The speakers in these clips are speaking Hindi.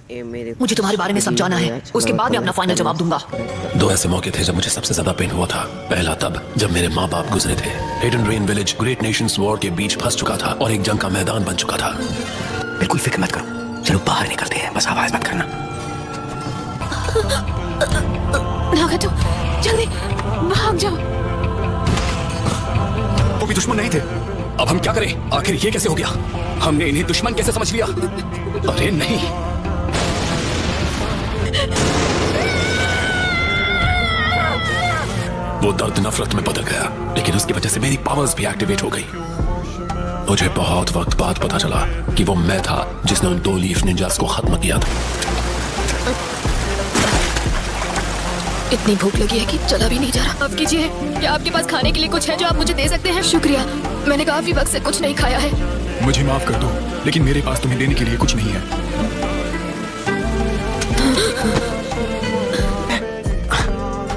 मुझे तुम्हारे बारे में समझाना है, उसके बाद मैं अपना फाइनल जवाब दूंगा। दो ऐसे मौके थे जब मुझे सबसे ज्यादा पेन हुआ था। पहला तब जब मेरे माँ बाप गुजरे थे। Hidden rain village great Nations war के बीच फंस चुका था और एक जंग का मैदान बन चुका था। बिल्कुल फिक्र मत करो, चलो बाहर निकलते हैं, बस आवाज मत करना। नागातो, जल्दी भाग जाओ। वो भी दुश्मन नहीं थे। अब हम क्या करें? आखिर ये कैसे हो गया? हमने इन्हें दुश्मन कैसे समझ लिया? अरे नहीं, वो दर्द नफरत में बदल गया, लेकिन उसकी वजह से मेरी पावर्स भी एक्टिवेट हो गई। मुझे बहुत वक्त बाद पता चला कि वो मैं था जिसने उन 2 लीफ निंजास को खत्म किया था। इतनी भूख लगी है कि चला भी नहीं जा रहा। अब कीजिए, क्या आपके पास खाने के लिए कुछ है जो आप मुझे दे सकते हैं? शुक्रिया, मैंने काफी वक्त से कुछ नहीं खाया है। मुझे माफ कर दो, लेकिन मेरे पास तुम्हें देने के लिए कुछ नहीं है।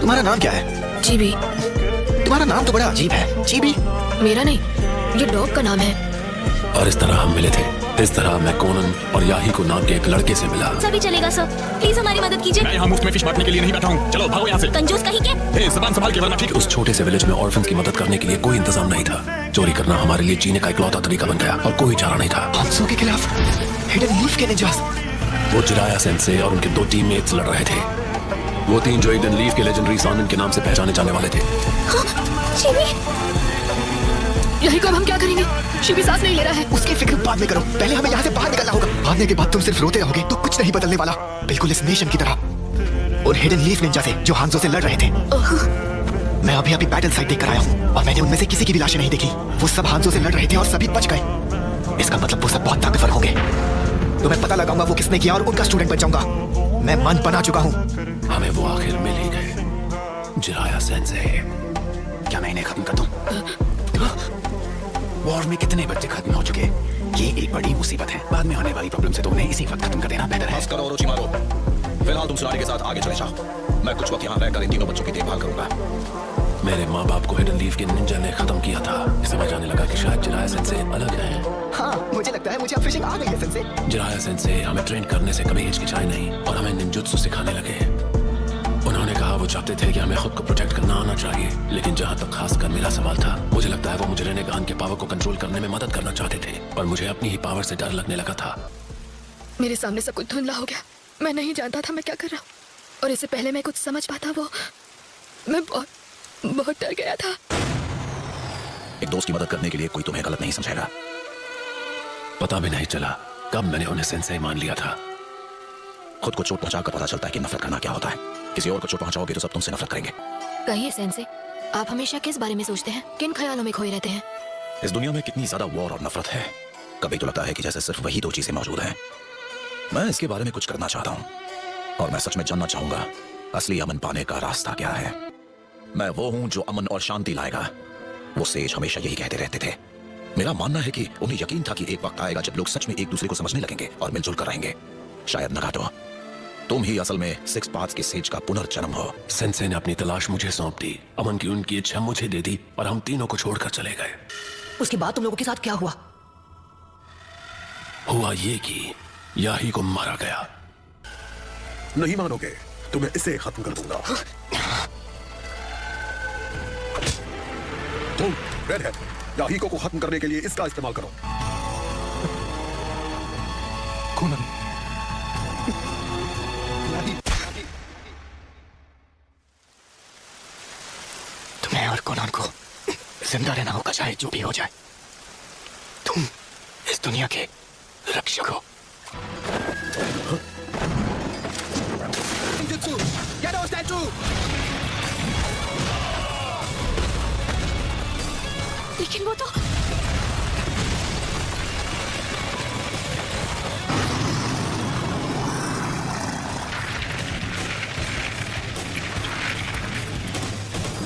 तुम्हारा नाम क्या है? जीबी। तुम्हारा नाम तो बड़ा अजीब है, जीबी। मेरा नहीं, ये डॉग का नाम है। और इस तरह हम मिले थे। इस तरह मैं कोनन और याही को नाम के एक लड़के से मिला। सभी चलेगा सर, प्लीज हमारी मदद कीजिए। मैं यहाँ मुफ्त में फिश बांटने के लिए नहीं बैठा हूँ, चलो भागो यहाँ से। कंजूस कहीं के। ज़बान संभाल के, वरना ठीक। उस छोटे से विलेज में ऑर्फन्स की मदद करने के लिए कोई इंतजाम नहीं था। चोरी करना हमारे लिए जीने का इकलौता तरीका बन गया और कोई चारा नहीं था। हांसो के खिलाफ हिडन लीफ के निंजास। वो जिराया सेंसे और उनके 2 टीममेट्स लड़ रहे थे। वो 3 जो हिडन लीफ के लेजेंडरी सानन के नाम से पहचाने जाने वाले थे। यही को अब हम क्या करेंगे? शिबी सांस नहीं ले रहा है। उसकी फिक्र बाद में करो, पहले हमें यहाँ से बाहर निकलना होगा। भागने के बाद तुम सिर्फ रोते रहोगे तो कुछ नहीं बदलने वाला, बिल्कुल इस नेशन की तरह। और हिडन लीफ निंजा से जो हांसो से लड़ रहे थे। मैं अभी बैटल साइट देख कर आया हूँ और मैंने उनमें से किसी की भी लाशें नहीं देखी। वो सब हांसो से लड़ रहे थे और सभी बच गए। इसका मतलब वो सब बहुत ताकतवर होंगे। तो मैं पता लगाऊंगा वो किसने किया और उनका स्टूडेंट बन जाऊंगा। मैं मन बना चुका हूँ। हमें वो आखिर मिल ही गए, जिराया सेंसे। क्या मैं इन्हें खत्म कर दूं? वॉर में कितने बच्चे खत्म हो चुके, ये एक बड़ी मुसीबत है। बाद में आने वाली प्रॉब्लम से तो उन्हें इसी वक्त खत्म कर देना बेहतर है। करो ओरोचिमारो, फिलहाल तुम सुनारी के साथ आगे चले जाओ। मैं कुछ वक्त यहाँ रहकर इन तीनों बच्चों की देखभाल करूंगा। मेरे माँ बाप को हिडन लीफ के निंजा ने खत्म किया था। समझ आने लगा कि शायद जिराया सेंसे अलग है। हाँ, मुझे लगता है मुझे अब फिशिंग आ गई है सेंसे। जिराया सेंसे हमें ट्रेन करने से कभी हिचकिचाए नहीं और हमें निंजुत्सु सिखाने लगे। उन्होंने कहा वो चाहते थे कि हमें खुद को प्रोटेक्ट करना आना चाहिए, लेकिन जहाँ तक खासकर मेरा सवाल था, मुझे लगता है वो मुझे रेनेगान के पावर को कंट्रोल करने में मदद करना चाहते थे, पर मुझे अपनी ही पावर से डर लगने लगा था। मेरे सामने सब कुछ धुंधला हो गया। मैं नहीं जानता था मैं क्या कर रहा हूँ, और इससे पहले मैं कुछ समझ पाता वो मैं बहुत डर गया था। एक दोस्त की मदद करने के लिए कोई तुम्हें गलत नहीं समझेगा। पता भी नहीं चला कब मैंने उन्हें सेंसे मान लिया था। खुद को चोट पहुंचाकर पता चलता है कि नफरत करना क्या होता है। किसी और को चोट पहुंचाओगे तो सब तुमसे नफरत करेंगे। कहिए सेंसे, आप हमेशा किस बारे में सोचते हैं? किन ख्यालों में खोए रहते हैं? इस दुनिया में कितनी ज्यादा वॉर और नफरत है। कभी तो लगता है कि जैसे सिर्फ वही 2 चीजें मौजूद हैं। मैं इसके बारे में कुछ करना चाहता हूँ और मैं सच में जानना चाहूंगा असली अमन पाने का रास्ता क्या है। मैं वो हूँ जो अमन और शांति लाएगा। वो सेज हमेशा यही कहते रहते थे। मेरा मानना है कि उन्हें यकीन था कि एक वक्त आएगा जब लोग सच में एक दूसरे को समझने लगेंगे और मिलजुल कर रहेंगे। शायद नगाटो, तुम ही असल में 6 पाथ्स के सेज का पुनर्जन्म हो। सेंसे ने अपनी तलाश मुझे सौंप दी, अमन की उनकी इच्छा मुझे दे दी और हम तीनों को छोड़कर चले गए। उसके बाद तुम लोगों के साथ क्या हुआ? हुआ ये कि याही को मारा गया। नहीं मानोगे, तुम्हें इसे खत्म कर दूंगा। तुम रेडहेड, याहीको को खत्म करने के लिए इसका इस्तेमाल करो। कोनन, तुम्हें और कोनन को जिंदा रहना होगा, चाहे जो भी हो जाए। तुम इस दुनिया के रक्षक हो। लेकिन वो तो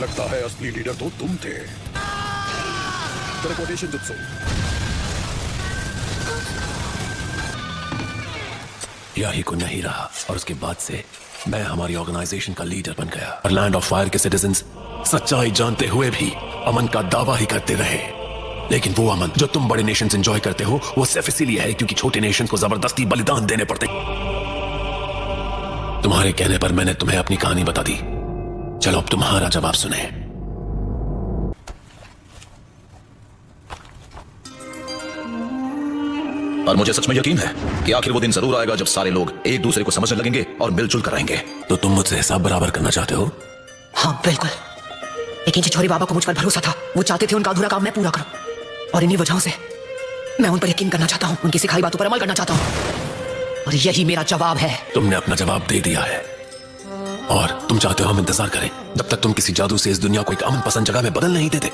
लगता है असली लीडर तो तुम थे। Teleportation jutsu. याही को नहीं रहा और उसके बाद से मैं हमारी ऑर्गेनाइजेशन का लीडर बन गया। और लैंड ऑफ फायर के सिटीजन्स सच्चाई जानते हुए भी अमन का दावा ही करते रहे। लेकिन वो अमन जो तुम बड़े नेशंस एंजॉय करते हो, वो सिर्फ इसीलिए है क्योंकि छोटे नेशंस को जबरदस्ती बलिदान देने पड़ते। तुम्हारे कहने पर मैंने तुम्हें अपनी कहानी बता दी। चलो अब तुम्हारा जवाब सुने। और मुझे सच में यकीन है कि आखिर वो दिन जरूर आएगा जब सारे लोग एक दूसरे को समझने लगेंगे और मिलजुल कर रहेंगे। तो तुम मुझसे हिसाब बराबर करना चाहते हो? हाँ बिल्कुल, लेकिन चिचोरी बाबा को मुझ पर भरोसा था। वो चाहते थे उनका अधूरा काम मैं पूरा करूं, और इन्हीं वजहों से मैं उन पर यकीन करना चाहता हूं, उनकी सिखाई बातों पर अमल करना चाहता हूं, और यही मेरा जवाब है। तुमने अपना जवाब दे दिया है और तुम चाहते हो हम इंतजार करें जब तक तुम किसी जादू से इस दुनिया को एक अमन पसंद जगह में बदल नहीं देते?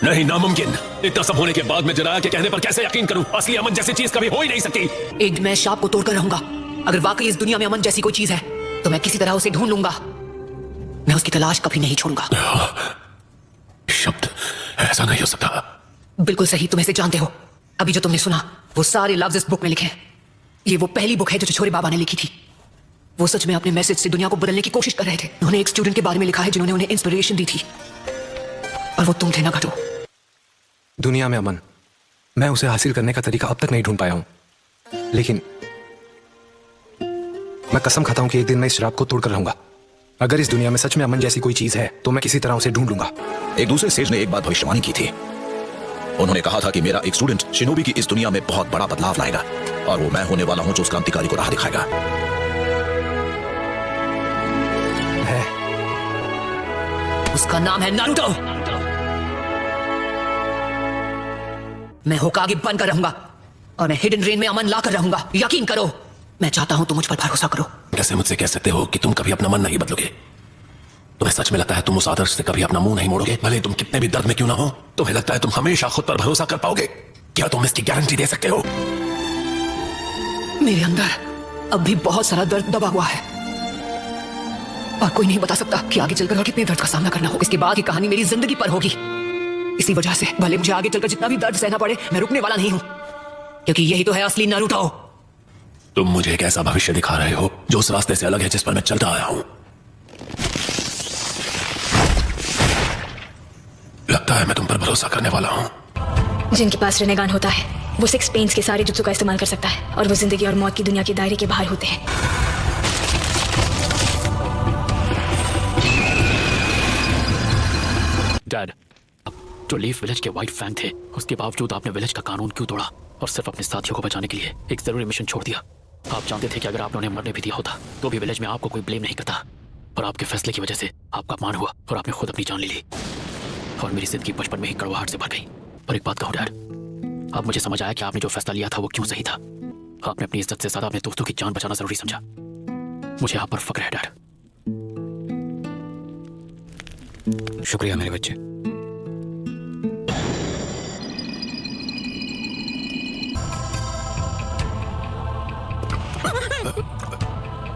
नहीं, नामुमकिन। इतना सब होने के बाद मैं जराया के कहने पर कैसे यकीन करूं? असली अमन जैसी चीज कभी हो ही नहीं सकती। एक मैं शाप को तोड़कर रहूंगा। अगर वाकई इस दुनिया में अमन जैसी कोई चीज है तो मैं किसी तरह उसे ढूंढ लूंगा। मैं उसकी तलाश कभी नहीं छोड़ूंगा। शब्द ऐसा नहीं हो सकता। बिल्कुल सही, तुम इसे जानते हो। अभी जो तुमने सुना वो सारे लफ्ज इस बुक में लिखे हैं। ये वो पहली बुक है जो चिचोरी बाबा ने लिखी थी। वो सच में अपने मैसेज से दुनिया को बदलने की कोशिश कर रहे थे। उन्होंने एक स्टूडेंट के बारे में लिखा है जिन्होंने उन्हें इंस्पिरेशन दी थी, और वो तुम थे ना घटो। दुनिया में अमन, मैं उसे हासिल करने का तरीका अब तक नहीं ढूंढ पाया हूं, लेकिन मैं कसम खाता हूं कि एक दिन मैं इस शराब को तोड़कर रहूंगा। अगर इस दुनिया में सच में अमन जैसी कोई चीज है तो मैं किसी तरह उसे ढूंढ लूंगा। एक दूसरे सेज ने एक बात भविष्यवाणी की थी। उन्होंने कहा था कि मेरा एक स्टूडेंट शिनोबी की इस दुनिया में बहुत बड़ा बदलाव लाएगा, और वो मैं होने वाला हूं जो उस क्रांतिकारी को राह दिखाएगा। है, उसका नाम है नारुतो। मैं होकागे बनकर रहूंगा और मैं हिडन रेन में अमन लाकर रहूंगा। यकीन करो, मैं चाहता हूं तुम मुझ पर भरोसा करो। कैसे मुझसे कह सकते हो कि तुम कभी अपना मन नहीं बदलोगे? तुम्हें सच में लगता है तुम उस आदर्श से कभी अपना मुंह नहीं मोड़ोगे? भले तुम कितने भी दर्द में क्यों ना हो, तुम्हें लगता है तुम हमेशा खुद पर भरोसा कर पाओगे? क्या तुम इसकी गारंटी दे सकते हो? मेरे अंदर अब भी बहुत सारा दर्द दबा हुआ है, और कोई नहीं बता सकता कि आगे चलकर कितने दर्द का सामना करना हो। इसके बाद की कहानी मेरी जिंदगी पर होगी। इसी वजह से भले मुझे आगे चलकर जितना भी दर्द सहना पड़े, मैं रुकने वाला नहीं हूं, क्योंकि यही तो है असली नारुतो। तुम मुझे एक ऐसा भविष्य दिखा रहे हो जो उस रास्ते से अलग है जिस पर मैं चलता आया हूं। लगता है मैं तुम पर भरोसा करने वाला हूं। जिनके पास रेनेगान होता है वो 6 पेन्स के सारे जुत्सु का इस्तेमाल कर सकता है, और वो जिंदगी और मौत की दुनिया के दायरे के बाहर होते हैं। डैड, जो लीफ विलेज के व्हाइट फैंग थे, उसके बावजूद आपने विलेज का कानून क्यों तोड़ा और सिर्फ अपने साथियों को बचाने के लिए एक जरूरी मिशन छोड़ दिया? आप जानते थे कि अगर आपने उन्हें मरने भी दिया होता तो भी विलेज में आपको कोई ब्लेम नहीं करता, और आपके फैसले की वजह से आपका अपमान हुआ और आपने खुद अपनी जान ले ली, और मेरी जिंदगी बचपन में ही कड़वाहट से भर गई। पर एक बात कहूं डैड, अब मुझे समझ आया कि आपने जो फैसला लिया था वो क्यों सही था। आपने अपनी इज्जत से ज्यादा अपने दोस्तों की जान बचाना जरूरी समझा। मुझे आप पर फक्र है डैड। शुक्रिया मेरे बच्चे।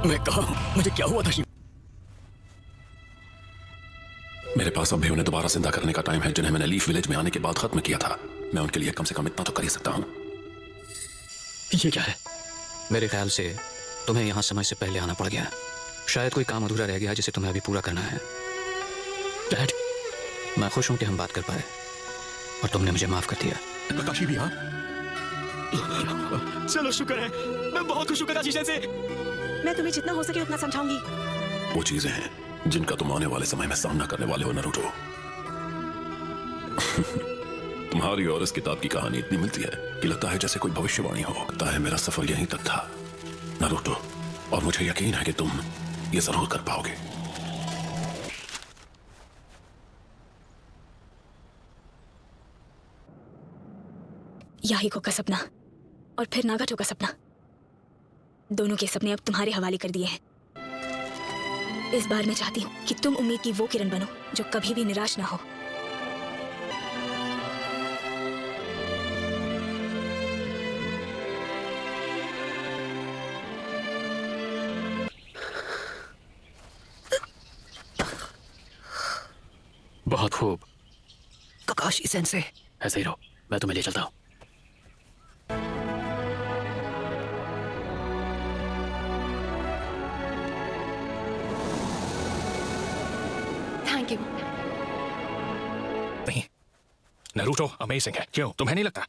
मैं कहा, मुझे क्या हुआ था? मेरे पास अब भी उन्हें दोबारा जिंदा करने का टाइम है जिन्हें मैंने लीफ विलेज में आने के बाद खत्म किया था। मैं उनके लिए कम से कम इतना तो कर ही सकता हूं। ये क्या है? मेरे ख्याल से तुम्हें यहाँ समय से पहले आना पड़ गया। शायद कोई काम अधूरा रह गया जिसे तुम्हें अभी पूरा करना है। डैड, मैं खुश हूं कि हम बात कर पाए और तुमने मुझे माफ कर दिया। प्रकाशी भी हाँ। चलो शुक्र है, मैं बहुत खुश हूं कदाची से। मैं तुम्हें जितना हो सके उतना समझाऊंगी। वो चीजें हैं जिनका तुम आने वाले समय में सामना करने वाले हो नारुतो। तुम्हारी और इस किताब की कहानी इतनी मिलती है कि लगता है जैसे कोई भविष्यवाणी हो। लगता है मेरा सफर यहीं तक था नारुतो, और मुझे यकीन है कि तुम ये जरूर कर पाओगे। याहिको का सपना और फिर नागाटो का सपना, दोनों के सपने अब तुम्हारे हवाले कर दिए हैं। इस बार मैं चाहती हूँ कि तुम उम्मीद की वो किरण बनो जो कभी भी निराश ना हो। बहुत खूब, ककाशी सेंसे। ऐसे ही रहो, मैं तुम्हें ले चलता हूँ। Thank you. नहीं, नारुतो अमेजिंग है, क्यों तुम्हें नहीं लगता?